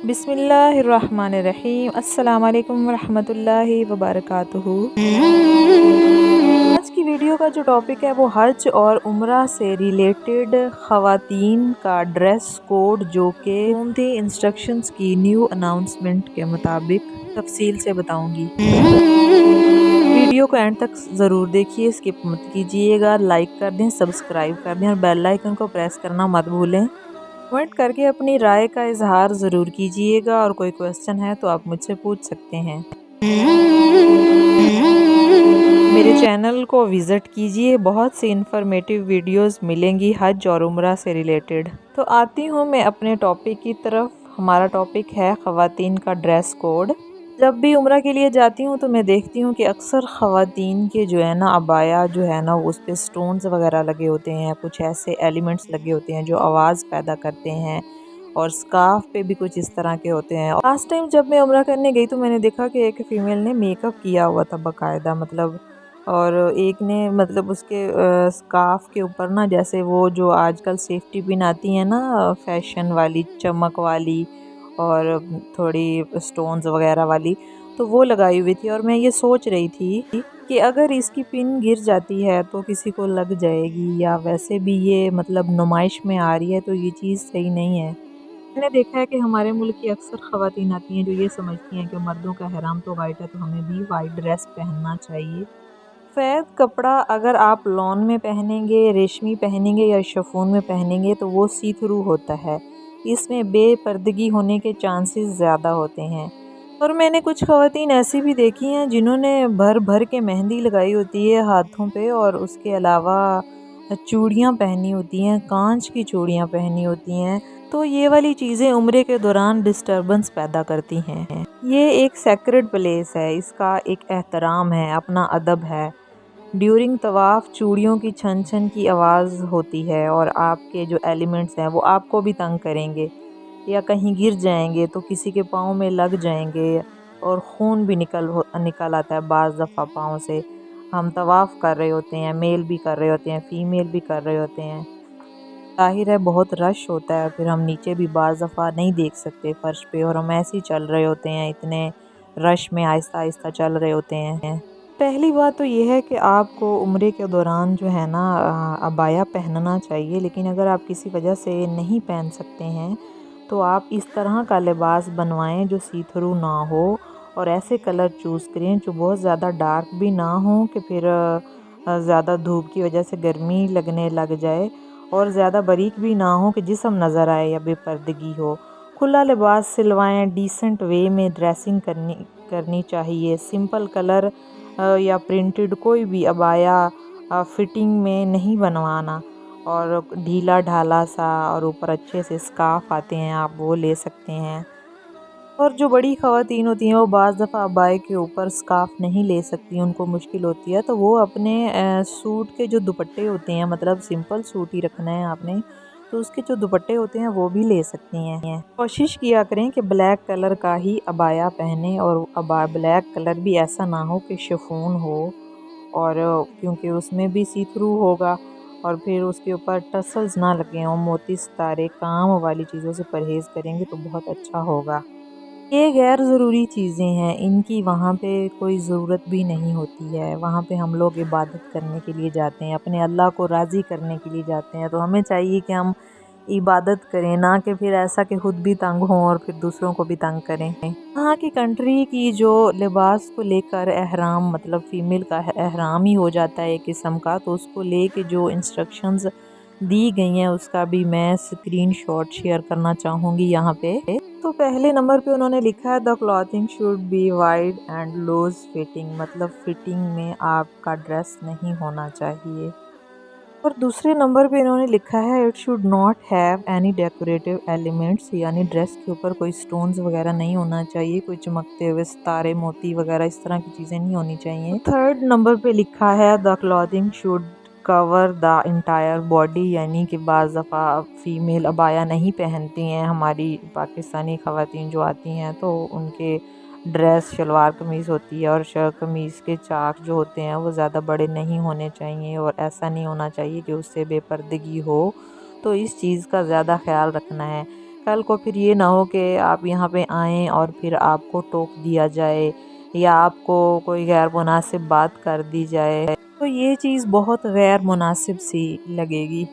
बिस्मिल्लाहिर्रहमानिर्रहीम। अस्सलाम वालेकुम वरहमतुल्लाहि वबरकातुहू। आज की वीडियो का जो टॉपिक है वो हज और उम्रा से रिलेटेड ख़वातीन का ड्रेस कोड, जो कि हुकूमती इंस्ट्रक्शंस की न्यू अनाउंसमेंट के मुताबिक तफसील से बताऊंगी। वीडियो को एंड तक ज़रूर देखिए, स्किप मत कीजिएगा। लाइक कर दें, सब्सक्राइब कर दें और बेल आइकन को प्रेस करना मत भूलें। कमेंट करके अपनी राय का इजहार ज़रूर कीजिएगा और कोई क्वेश्चन है तो आप मुझसे पूछ सकते हैं। मेरे चैनल को विज़िट कीजिए, बहुत सी इन्फॉर्मेटिव वीडियोस मिलेंगी हज और उम्रा से रिलेटेड। तो आती हूँ मैं अपने टॉपिक की तरफ। हमारा टॉपिक है ख़वातीन का ड्रेस कोड। जब भी उम्रा के लिए जाती हूँ तो मैं देखती हूँ कि अक्सर ख़वातीन के जो है ना अबाया जो है ना उस पर स्टोन्स वगैरह लगे होते हैं, कुछ ऐसे एलिमेंट्स लगे होते हैं जो आवाज़ पैदा करते हैं, और स्कार्फ पे भी कुछ इस तरह के होते हैं। लास्ट टाइम जब मैं उम्रा करने गई तो मैंने देखा कि एक फ़ीमेल ने मेकअप किया हुआ था बाकायदा, मतलब, और एक ने मतलब उसके स्कार्फ के ऊपर ना, जैसे वो जो आजकल सेफ्टी पिन आती है ना फैशन वाली, चमक वाली और थोड़ी स्टोन्स वगैरह वाली, तो वो लगाई हुई थी। और मैं ये सोच रही थी कि अगर इसकी पिन गिर जाती है तो किसी को लग जाएगी, या वैसे भी ये मतलब नुमाइश में आ रही है तो ये चीज़ सही नहीं है। मैंने देखा है कि हमारे मुल्क की अक्सर ख़वातीन आती हैं जो ये समझती हैं कि मर्दों का हराम तो वाइट है तो हमें भी वाइट ड्रेस पहनना चाहिए। सफ़ेद कपड़ा अगर आप लॉन में पहनेंगे, रेशमी पहनेंगे या शिफॉन में पहनेंगे तो वो सी थ्रू होता है, इसमें बेपर्दगी होने के चांसेस ज़्यादा होते हैं। और मैंने कुछ ख़वातीन ऐसी भी देखी हैं जिन्होंने भर भर के मेहंदी लगाई होती है हाथों पे, और उसके अलावा चूड़ियाँ पहनी होती हैं, कांच की चूड़ियाँ पहनी होती हैं। तो ये वाली चीज़ें उम्रे के दौरान डिस्टर्बेंस पैदा करती हैं। ये एक सेक्रेड प्लेस है, इसका एक एहतराम है, अपना अदब है। ड्यूरिंग तवाफ़ चूड़ियों की छन छन की आवाज़ होती है और आपके जो एलिमेंट्स हैं वो आपको भी तंग करेंगे, या कहीं गिर जाएंगे तो किसी के पाँव में लग जाएंगे, और खून भी निकल आता है बाज़ दफ़ा पाँव से। हम तवाफ़ कर रहे होते हैं, मेल भी कर रहे होते हैं, फ़ीमेल भी कर रहे होते हैं। ज़ाहिर है बहुत रश होता है, फिर हम नीचे भी बाज़ दफ़ा नहीं देख सकते फ़र्श पे, और हम ऐसे ही चल रहे होते हैं, इतने रश में आहिस्ता आहिस्ता चल रहे होते हैं। पहली बात तो ये है कि आपको उम्रे के दौरान जो है ना अबाया पहनना चाहिए, लेकिन अगर आप किसी वजह से नहीं पहन सकते हैं तो आप इस तरह का लिबास बनवाएं जो सी थ्रू ना हो, और ऐसे कलर चूज़ करें जो बहुत ज़्यादा डार्क भी ना हो कि फिर ज़्यादा धूप की वजह से गर्मी लगने लग जाए, और ज़्यादा बारीक भी ना हो कि जिस्म नज़र आए या बेपर्दगी हो। खुला लिबास सिलवाएं, डिसेंट वे में ड्रेसिंग करनी चाहिए। सिंपल कलर या प्रिंटेड कोई भी अबाया फिटिंग में नहीं बनवाना, और ढीला ढाला सा और ऊपर अच्छे से स्कार्फ आते हैं आप वो ले सकते हैं। और जो बड़ी ख़वातीन होती हैं वो बाज़ दफ़ा अबाए के ऊपर स्कार्फ नहीं ले सकती, उनको मुश्किल होती है, तो वो अपने सूट के जो दुपट्टे होते हैं, मतलब सिंपल सूट ही रखना है आपने, तो उसके जो दुपट्टे होते हैं वो भी ले सकती हैं। कोशिश किया करें कि ब्लैक कलर का ही अबाया पहने, और ब्लैक कलर भी ऐसा ना हो कि शिफॉन हो, और क्योंकि उसमें भी सी थ्रू होगा, और फिर उसके ऊपर टसल्स ना लगे हों, मोती सितारे, काम वाली चीज़ों से परहेज़ करेंगे तो बहुत अच्छा होगा। ये गैर ज़रूरी चीज़ें हैं, इनकी वहाँ पे कोई ज़रूरत भी नहीं होती है। वहाँ पे हम लोग इबादत करने के लिए जाते हैं, अपने अल्लाह को राज़ी करने के लिए जाते हैं, तो हमें चाहिए कि हम इबादत करें, ना कि फिर ऐसा कि खुद भी तंग हों और फिर दूसरों को भी तंग करें। वहाँ की कंट्री की जो लिबास को लेकर एहराम, मतलब फ़ीमेल का एहराम ही हो जाता है एक किस्म का, तो उसको लेके जो इंस्ट्रक्शंस दी गई हैं उसका भी मैं स्क्रीनशॉट शेयर करना चाहूँगी यहाँ पे। तो पहले नंबर पे उन्होंने लिखा है the clothing should be wide and loose fitting, मतलब फिटिंग में आपका ड्रेस नहीं होना चाहिए। और दूसरे नंबर पे इन्होंने लिखा है it should not have any decorative elements, यानी ड्रेस के ऊपर कोई स्टोन्स वगैरह नहीं होना चाहिए, कोई चमकते हुए सितारे, मोती वगैरह इस तरह की चीज़ें नहीं होनी चाहिए। थर्ड नंबर पे लिखा है the clothing should cover the entire body, यानी कि बाज़ दफ़ा फ़ीमेल अबाया नहीं पहनती हैं, हमारी पाकिस्तानी ख़वातीन जो आती हैं तो उनके ड्रेस शलवार कमीज़ होती है, और कमीज़ के चाक जो होते हैं वो ज़्यादा बड़े नहीं होने चाहिए, और ऐसा नहीं होना चाहिए कि उससे बेपर्दगी हो, तो इस चीज़ का ज़्यादा ख्याल रखना है। کل کو پھر یہ نہ ہو کہ آپ یہاں پہ آئیں اور پھر آپ کو ٹوک دیا جائے یا آپ کو کوئی غیر مناسب بات کر دی جائے، تو یہ چیز بہت غیر مناسب سی لگے گی۔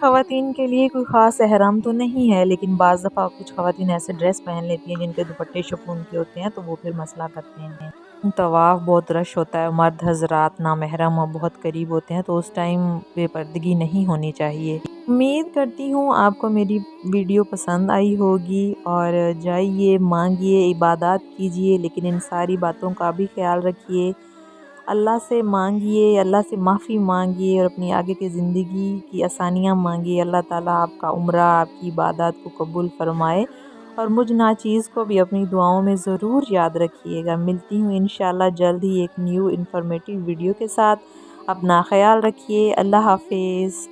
خواتین کے لیے کوئی خاص احرام تو نہیں ہے، لیکن بعض دفعہ کچھ خواتین ایسے ڈریس پہن لیتی ہیں جن کے دوپٹے شفون کے ہوتے ہیں، تو وہ پھر مسئلہ کرتے ہیں۔ طواف بہت رش ہوتا ہے، مرد حضرات نامحرم اور بہت قریب ہوتے ہیں، تو اس ٹائم بے پردگی نہیں ہونی چاہیے۔ امید کرتی ہوں آپ کو میری ویڈیو پسند آئی ہوگی، اور جائیے، مانگیے، عبادات کیجیے، لیکن ان ساری باتوں کا بھی خیال رکھیے۔ اللہ سے مانگیے، اللہ سے معافی مانگیے، اور اپنی آگے کی زندگی کی آسانیاں مانگیے۔ اللہ تعالیٰ آپ کا عمرہ، آپ کی عبادات کو قبول فرمائے، اور مجھ ناچیز کو بھی اپنی دعاؤں میں ضرور یاد رکھیے گا۔ ملتی ہوں انشاءاللہ جلد ہی ایک نیو انفارمیٹیو ویڈیو کے ساتھ۔ اپنا خیال رکھیے۔ اللہ حافظ۔